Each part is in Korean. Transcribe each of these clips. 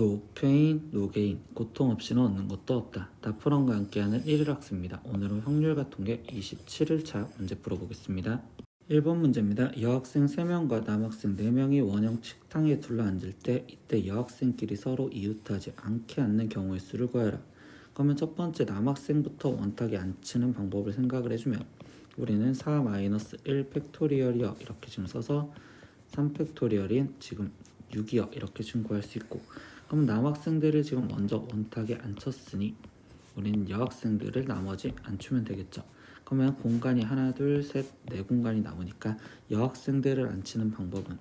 No pain, no gain. 고통 없이는 얻는 것도 없다. 다프런과 함께하는 1일 학습입니다. 오늘은 확률과 통계 27일차 문제 풀어보겠습니다. 1번 문제입니다. 여학생 3명과 남학생 4명이 원형 식당에 둘러앉을 때 이때 여학생끼리 서로 이웃하지 않게 앉는 경우의 수를 구하라. 그러면 첫 번째 남학생부터 원탁에 앉히는 방법을 생각을 해주면 우리는 4-1 팩토리얼이요 이렇게 지금 써서 3 팩토리얼인 지금 6이요 이렇게 지금 구할 수 있고, 그럼 남학생들을 지금 먼저 원탁에 앉혔으니 우리는 여학생들을 나머지 앉추면 되겠죠. 그러면 공간이 하나 둘 셋 네 공간이 남으니까 여학생들을 앉히는 방법은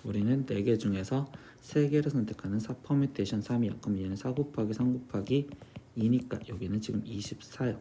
우리는 4개 중에서 3개를 선택하는 4 퍼뮤테이션 3이요. 그럼 얘는 4 곱하기 3 곱하기 2니까 여기는 지금 24요.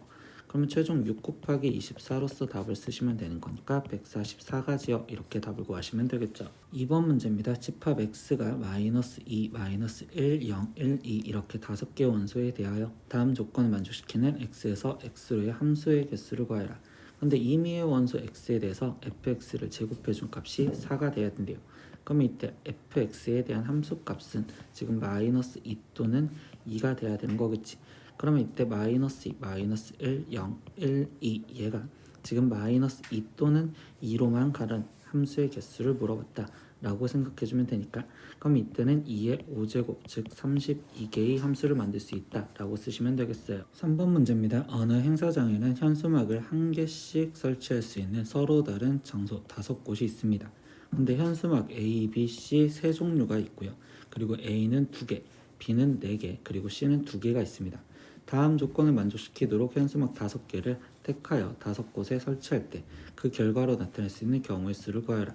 그러면 최종 6 곱하기 24로서 답을 쓰시면 되는 거니까 144가지요. 이렇게 답을 구하시면 되겠죠. 2번 문제입니다. 집합 x가 -2, -1, 0, 1, 2 이렇게 5개 원소에 대하여 다음 조건을 만족시키는 x에서 x로의 함수의 개수를 구하라. 근데 임의의 원소 x에 대해서 fx를 제곱해준 값이 4가 돼야 된대요. 그러면 이때 fx에 대한 함수 값은 지금 -2 또는 2가 돼야 되는 거겠지. 그러면 이때 -2, -1, 0, 1, 2 얘가 지금 -2 또는 2로만 가는 함수의 개수를 물어봤다 라고 생각해주면 되니까, 그럼 이때는 2의 5제곱 즉 32개의 함수를 만들 수 있다 라고 쓰시면 되겠어요. 3번 문제입니다. 어느 행사장에는 현수막을 1개씩 설치할 수 있는 서로 다른 장소 5곳이 있습니다. 근데 현수막 A, B, C 세 종류가 있고요. 그리고 A는 2개, B는 4개, 그리고 C는 2개가 있습니다. 다음 조건을 만족시키도록 현수막 5개를 택하여 5곳에 설치할 때 그 결과로 나타낼 수 있는 경우의 수를 구하라.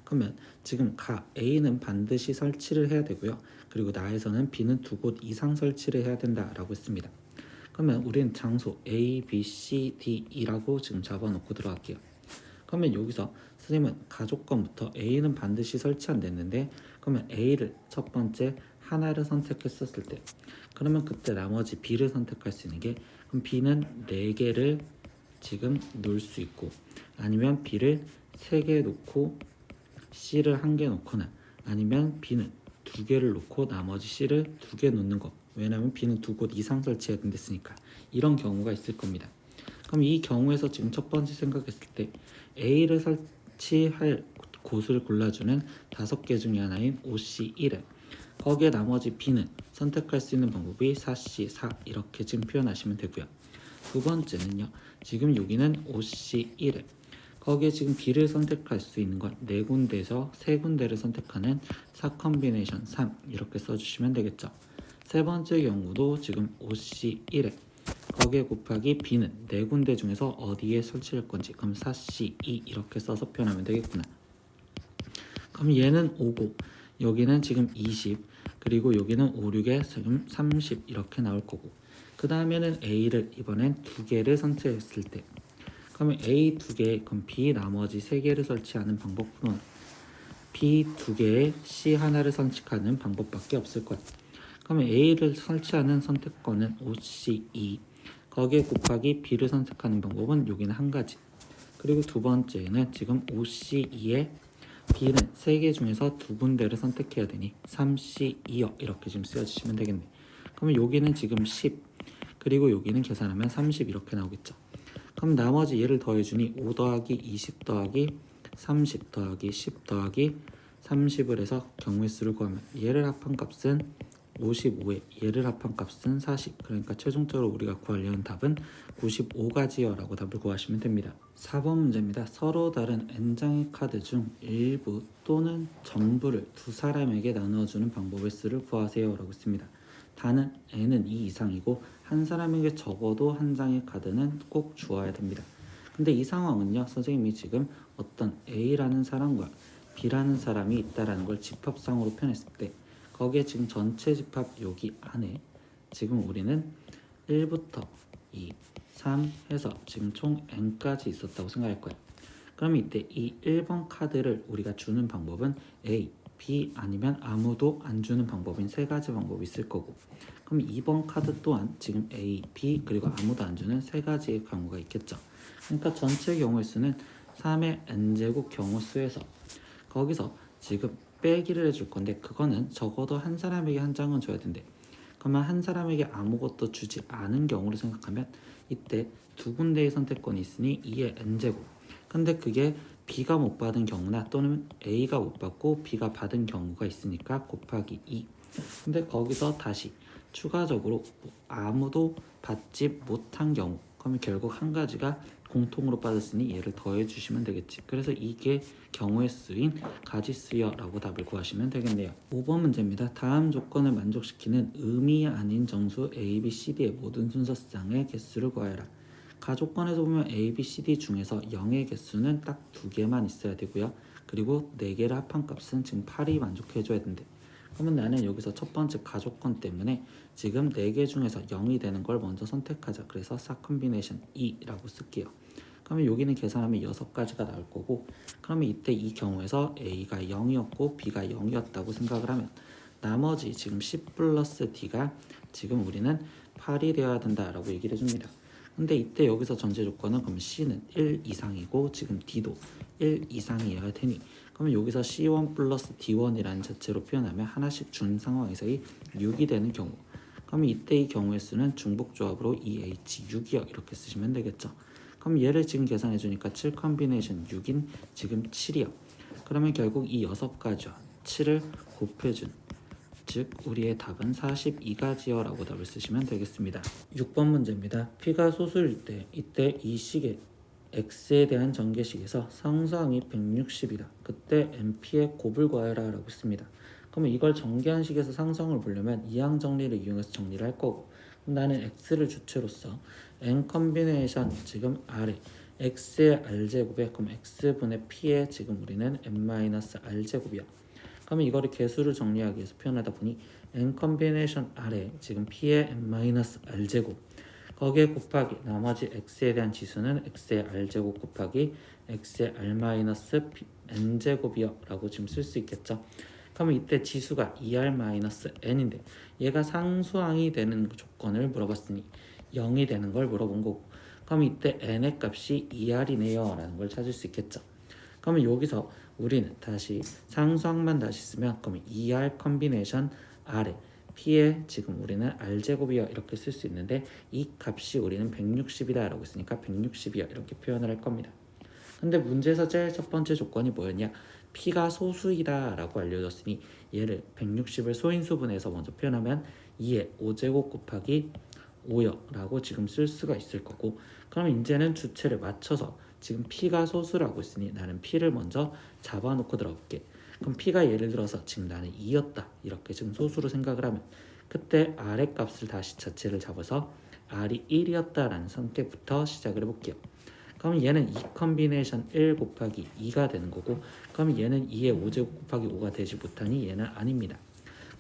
그러면 지금 A는 반드시 설치를 해야 되고요. 그리고 나에서는 B는 2곳 이상 설치를 해야 된다라고 했습니다. 그러면 우리는 장소 A, B, C, D, E라고 지금 잡아놓고 들어갈게요. 그러면 여기서 선생님은 가족권부터 A는 반드시 설치 안 됐는데, 그러면 A를 첫 번째 하나를 선택했었을 때 그러면 그때 나머지 B를 선택할 수 있는 게, 그럼 B는 4개를 지금 놓을 수 있고, 아니면 B를 3개 놓고 C를 1개 놓거나, 아니면 B는 2개를 놓고 나머지 C를 2개 놓는 거. 왜냐면 B는 2곳 이상 설치해야 된댔으니까. 이런 경우가 있을 겁니다. 그럼 이 경우에서 지금 첫 번째 생각했을 때 A를 설치할 곳을 골라주는 5개 중에 하나인 OC1에 거기에 나머지 B는 선택할 수 있는 방법이 4C4 이렇게 지금 표현하시면 되고요. 두 번째는요, 지금 여기는 OC1에 거기에 지금 B를 선택할 수 있는 건 4군데에서 3군데를 선택하는 4 컨비네이션 3 이렇게 써주시면 되겠죠. 세 번째 경우도 지금 OC1에 거기에 곱하기 B는 4군데 중에서 어디에 설치할 건지, 그럼 4C2 이렇게 써서 표현하면 되겠구나. 그럼 얘는 5고 여기는 지금 20, 그리고 여기는 5, 6에 지금 30 이렇게 나올 거고, 그 다음에는 A를 이번엔 2개를 선택했을 때 그러면 A 2개, 그럼 B 나머지 3개를 설치하는 방법은 B 2개에 C 하나를 선택하는 방법밖에 없을 거야. 그러면 A를 설치하는 선택권은 OC2, 거기에 곱하기 B를 선택하는 방법은 여기는 한 가지. 그리고 두 번째는 지금 OC2에 B는 3개 중에서 2군데를 선택해야 되니 3C2요 이렇게 지금 쓰여주시면 되겠네. 그러면 여기는 지금 10, 그리고 여기는 계산하면 30 이렇게 나오겠죠. 그럼 나머지 얘를 더해주니 5 더하기 20 더하기 30 더하기 10 더하기 30을 해서 경우의 수를 구하면 얘를 합한 값은 55에 얘를 합한 값은 40, 그러니까 최종적으로 우리가 구하려는 답은 95가지요 라고 답을 구하시면 됩니다. 4번 문제입니다. 서로 다른 N장의 카드 중 일부 또는 전부를 두 사람에게 나누어주는 방법의 수를 구하세요 라고 했습니다. 단은 N은 2 이상이고 한 사람에게 적어도 한 장의 카드는 꼭 주어야 됩니다. 근데 이 상황은요, 선생님이 지금 어떤 A라는 사람과 B라는 사람이 있다라는 걸 집합상으로 표현했을 때 거기에 지금 전체 집합 여기 안에 지금 우리는 1부터 2, 3 해서 지금 총 N까지 있었다고 생각할 거예요. 그러면 이때 이 1번 카드를 우리가 주는 방법은 A, B 아니면 아무도 안 주는 방법인 3가지 방법이 있을 거고, 그럼 2번 카드 또한 지금 A, B 그리고 아무도 안 주는 3가지의 경우가 있겠죠. 그러니까 전체 경우의 수는 3의 n제곱 경우 수에서 거기서 지금 빼기를 해줄 건데 그거는 적어도 한 사람에게 한 장은 줘야 된대. 그러면 한 사람에게 아무것도 주지 않은 경우를 생각하면 이때 두 군데의 선택권이 있으니 2의 n제곱. 근데 그게 B가 못 받은 경우나 또는 A가 못 받고 B가 받은 경우가 있으니까 곱하기 2. 근데 거기서 다시 추가적으로 아무도 받지 못한 경우, 그러면 결국 한 가지가 공통으로 받았으니 얘를 더해 주시면 되겠지. 그래서 이게 경우의 수인 가지수여라고 답을 구하시면 되겠네요. 5번 문제입니다. 다음 조건을 만족시키는 의미 아닌 정수 A, B, C, D의 모든 순서쌍의 개수를 구하여라. 가조건에서 보면 A, B, C, D 중에서 0의 개수는 딱 2개만 있어야 되고요. 그리고 4개를 합한 값은 지금 8이 만족해줘야 된대. 그러면 나는 여기서 첫 번째 가조건 때문에 지금 4개 중에서 0이 되는 걸 먼저 선택하자. 그래서 싹컴비네이션 2라고 쓸게요. 그러면 여기는 계산하면 6가지가 나올 거고, 그러면 이때 이 경우에서 A가 0이었고 B가 0이었다고 생각을 하면 나머지 지금 C 플러스 D가 지금 우리는 8이 되어야 된다라고 얘기를 해줍니다. 근데 이때 여기서 전제 조건은 그럼 C는 1 이상이고 지금 D도 1 이상이어야 되니, 그러면 여기서 C1 플러스 D1이라는 자체로 표현하면 하나씩 준 상황에서의 6이 되는 경우, 그러면 이때 이 경우의 수는 중복조합으로 EH6이요 이렇게 쓰시면 되겠죠. 그럼 얘를 지금 계산해 주니까 7 컴비네이션 6인 지금 7이요. 그러면 결국 이 6가지와 7을 곱해준, 즉 우리의 답은 42가지요 라고 답을 쓰시면 되겠습니다. 6번 문제입니다. P가 소수일 때 이때 이 식의 X에 대한 전개식에서 상수항이 160이다. 그때 NP의 곱을 구하여라 라고 했습니다. 그러면 이걸 전개한 식에서 상수항을 보려면 이항 정리를 이용해서 정리를 할 거고, 나는 X를 주체로서 N 컴비네이션 지금 R에 X의 R제곱에 그럼 X분의 P에 지금 우리는 N-R제곱이야. 그러면 이거를 개수를 정리하기 위해서 표현하다 보니 N 컴비네이션 R에 지금 P의 N-R제곱 거기에 곱하기 나머지 X에 대한 지수는 X의 R제곱 곱하기 X의 R-N제곱이요 라고 지금 쓸 수 있겠죠. 그러면 이때 지수가 2R-N인데 얘가 상수항이 되는 조건을 물어봤으니 0이 되는 걸 물어본 거고, 그럼 이때 N의 값이 2R이네요 라는 걸 찾을 수 있겠죠. 그러면 여기서 우리는 다시 상수항만 다시 쓰면 그러면 2R 컴비네이션 R에 P에 지금 우리는 R제곱이요 이렇게 쓸 수 있는데 이 값이 우리는 160이다 라고 했으니까 160이요 이렇게 표현을 할 겁니다. 근데 문제에서 제일 첫 번째 조건이 뭐였냐? P가 소수이다 라고 알려줬으니 얘를 160을 소인수분해서 먼저 표현하면 2의 5제곱 곱하기 5요 라고 지금 쓸 수가 있을 거고, 그럼 이제는 주체를 맞춰서 지금 P가 소수라고 했으니 나는 P를 먼저 잡아놓고 들어볼게. 그럼 P가 예를 들어서 지금 나는 2였다 이렇게 지금 소수로 생각을 하면 그때 R의 값을 다시 자체를 잡아서 R이 1이었다라는 선택부터 시작을 해볼게요. 그럼 얘는 2 컴비네이션 1 곱하기 2가 되는 거고, 그럼 얘는 2의 5제곱 곱하기 5가 되지 못하니 얘는 아닙니다.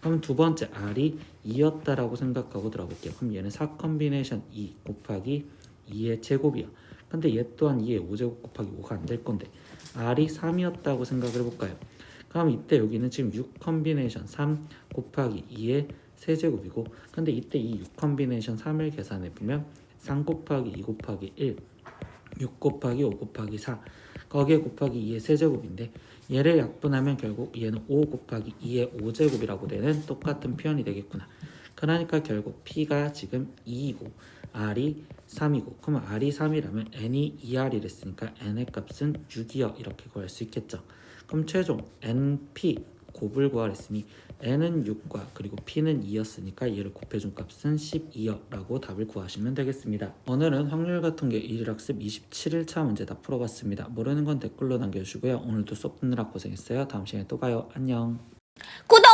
그럼 두 번째 R이 2였다라고 생각하고 들어볼게요. 그럼 얘는 4 컴비네이션 2 곱하기 2의 제곱이야. 근데 얘 또한 2의 5제곱 곱하기 5가 안 될 건데 R이 3이었다고 생각을 해볼까요? 그럼 이때 여기는 지금 6 컴비네이션 3 곱하기 2의 세제곱이고, 근데 이때 이 6 컴비네이션 3을 계산해보면 3 곱하기 2 곱하기 1 6 곱하기 5 곱하기 4 거기에 곱하기 2의 세제곱인데 얘를 약분하면 결국 얘는 5 곱하기 2의 5제곱이라고 되는 똑같은 표현이 되겠구나. 그러니까 결국 P가 지금 2이고 R이 3이고, 그러면 R이 3이라면 N이 2R이랬으니까 N의 값은 6이요 이렇게 구할 수 있겠죠. 그럼 최종 NP 곱을 구하랬으니 N은 6과 그리고 P는 2였으니까 얘를 곱해준 값은 12요 라고 답을 구하시면 되겠습니다. 오늘은 확률과 통계 1일학습 27일차 문제 다 풀어봤습니다. 모르는 건 댓글로 남겨주시고요. 오늘도 수업 듣느라 고생했어요. 다음 시간에 또 봐요. 안녕. 구독!